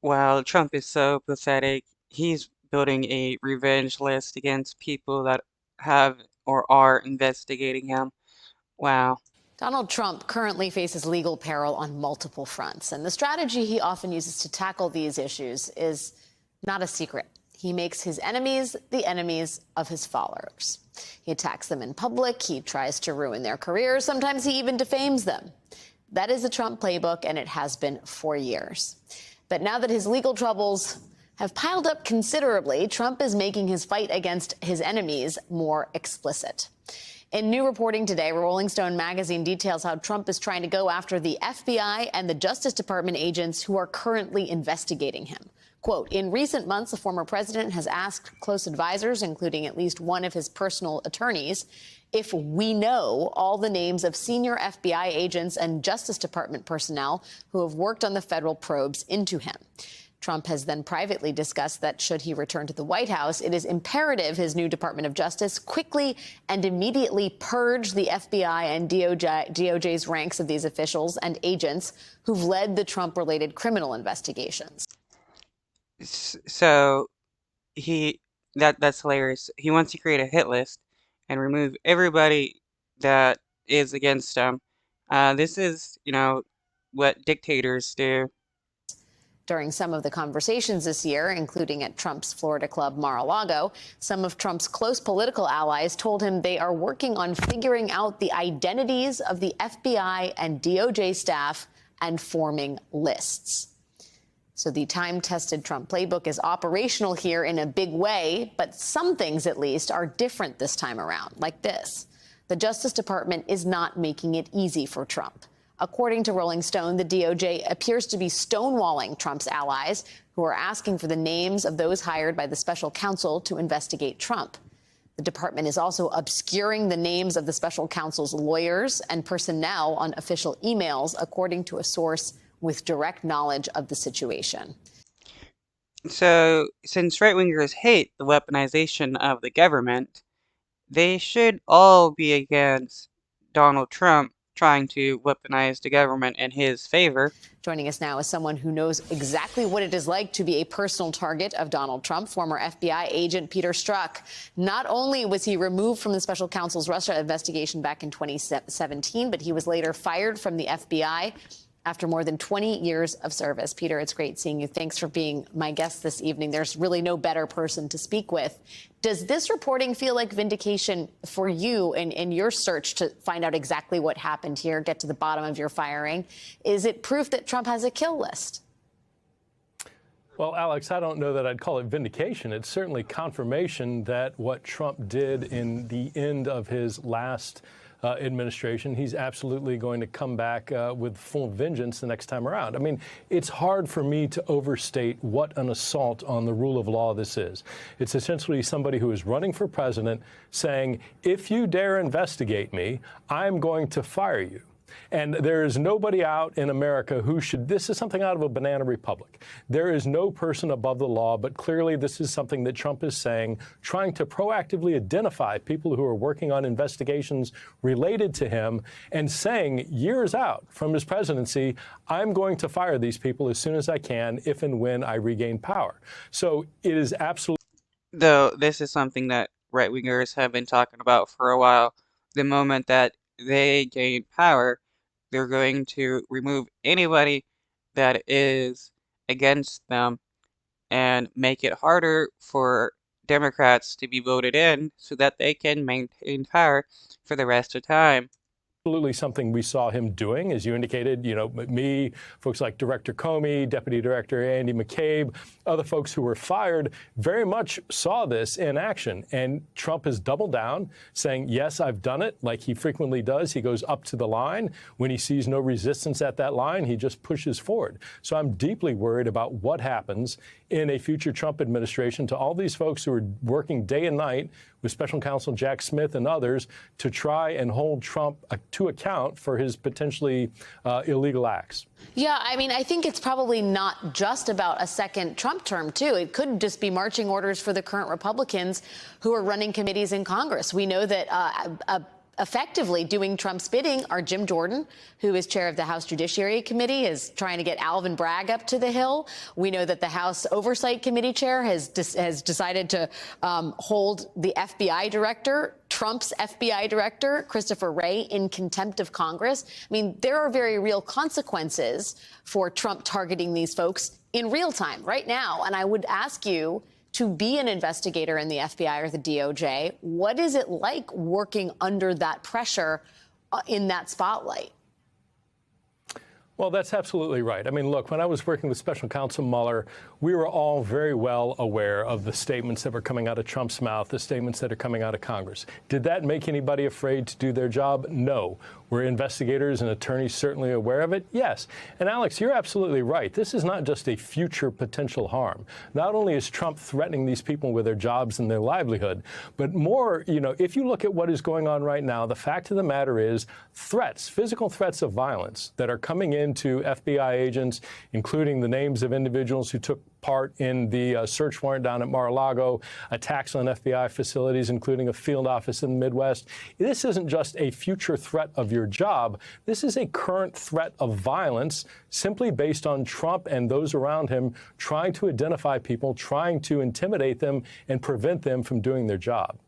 Wow, Trump is so pathetic. He's building a revenge list against people that have or are investigating him. Wow. Donald Trump currently faces legal peril on multiple fronts, and the strategy he often uses to tackle these issues is not a secret. He makes his enemies the enemies of his followers. He attacks them in public, he tries to ruin their careers, sometimes he even defames them. That is the Trump playbook, and it has been for years. But now that his legal troubles have piled up considerably, Trump is making his fight against his enemies more explicit. In new reporting today, Rolling Stone magazine details how Trump is trying to go after the FBI and the Justice Department agents who are currently investigating him. Quote, in recent months, the former president has asked close advisors, including at least one of his personal attorneys, if we know all the names of senior FBI agents and Justice Department personnel who have worked on the federal probes into him. Trump has then privately discussed that should he return to the White House, it is imperative his new Department of Justice quickly and immediately purge the FBI and DOJ's ranks of these officials and agents who've led the Trump-related criminal investigations. So he that's hilarious. He wants to create a hit list and remove everybody that is against him. This is, what dictators do. During some of the conversations this year, including at Trump's Florida club Mar-a-Lago, some of Trump's close political allies told him they are working on figuring out the identities of the FBI and DOJ staff and forming lists. So the time-tested Trump playbook is operational here in a big way, but some things, at least, are different this time around, like this. The Justice Department is not making it easy for Trump. According to Rolling Stone, the DOJ appears to be stonewalling Trump's allies, who are asking for the names of those hired by the special counsel to investigate Trump. The department is also obscuring the names of the special counsel's lawyers and personnel on official emails, according to a source with direct knowledge of the situation. So, since right-wingers hate the weaponization of the government, they should all be against Donald Trump trying to weaponize the government in his favor. Joining us now is someone who knows exactly what it is like to be a personal target of Donald Trump, former FBI agent Peter Strzok. Not only was he removed from the special counsel's Russia investigation back in 2017, but he was later fired from the FBI after more than 20 years of service. Peter, it's great seeing you. Thanks for being my guest this evening. There's really no better person to speak with. Does this reporting feel like vindication for you in your search to find out exactly what happened here, get to the bottom of your firing? Is it proof that Trump has a kill list? Well, Alex, I don't know that I'd call it vindication. It's certainly confirmation that what Trump did in the end of his last administration, he's absolutely going to come back with full vengeance the next time around. I mean, it's hard for me to overstate what an assault on the rule of law this is. It's essentially somebody who is running for president saying, if you dare investigate me, I'm going to fire you. And there is nobody out in America who should, this is something out of a banana republic. There is no person above the law, but clearly this is something that Trump is saying, trying to proactively identify people who are working on investigations related to him and saying years out from his presidency, I'm going to fire these people as soon as I can, if and when I regain power. So it is absolutely. Though this is something that right-wingers have been talking about for a while. The moment that they gain power, they're going to remove anybody that is against them and make it harder for Democrats to be voted in so that they can maintain power for the rest of time. Absolutely something we saw him doing, as you indicated, me, folks like Director Comey, Deputy Director Andy McCabe, other folks who were fired very much saw this in action. And Trump has doubled down, saying, yes, I've done it, like he frequently does. He goes up to the line. When he sees no resistance at that line, he just pushes forward. So I'm deeply worried about what happens in a future Trump administration to all these folks who are working day and night with Special Counsel Jack Smith and others to try and hold Trump to account for his potentially illegal acts. Yeah, I mean, I think it's probably not just about a second Trump term, too. It could just be marching orders for the current Republicans who are running committees in Congress. We know that effectively doing Trump's bidding are Jim Jordan, who is chair of the House Judiciary Committee, is trying to get Alvin Bragg up to the Hill. We know that the House Oversight Committee chair has decided to hold the FBI director, Trump's FBI director, Christopher Wray, in contempt of Congress. I mean, there are very real consequences for Trump targeting these folks in real time right now. And I would ask you, to be an investigator in the FBI or the DOJ, what is it like working under that pressure in that spotlight? Well, that's absolutely right. I mean, look, when I was working with Special Counsel Mueller, we were all very well aware of the statements that were coming out of Trump's mouth, the statements that are coming out of Congress. Did that make anybody afraid to do their job? No. Were investigators and attorneys certainly aware of it? Yes. And Alex, you're absolutely right. This is not just a future potential harm. Not only is Trump threatening these people with their jobs and their livelihood, but more, if you look at what is going on right now, the fact of the matter is threats, physical threats of violence that are coming into FBI agents, including the names of individuals who took part in the search warrant down at Mar-a-Lago, attacks on FBI facilities, including a field office in the Midwest. This isn't just a future threat of your job. This is a current threat of violence simply based on Trump and those around him trying to identify people, trying to intimidate them and prevent them from doing their job.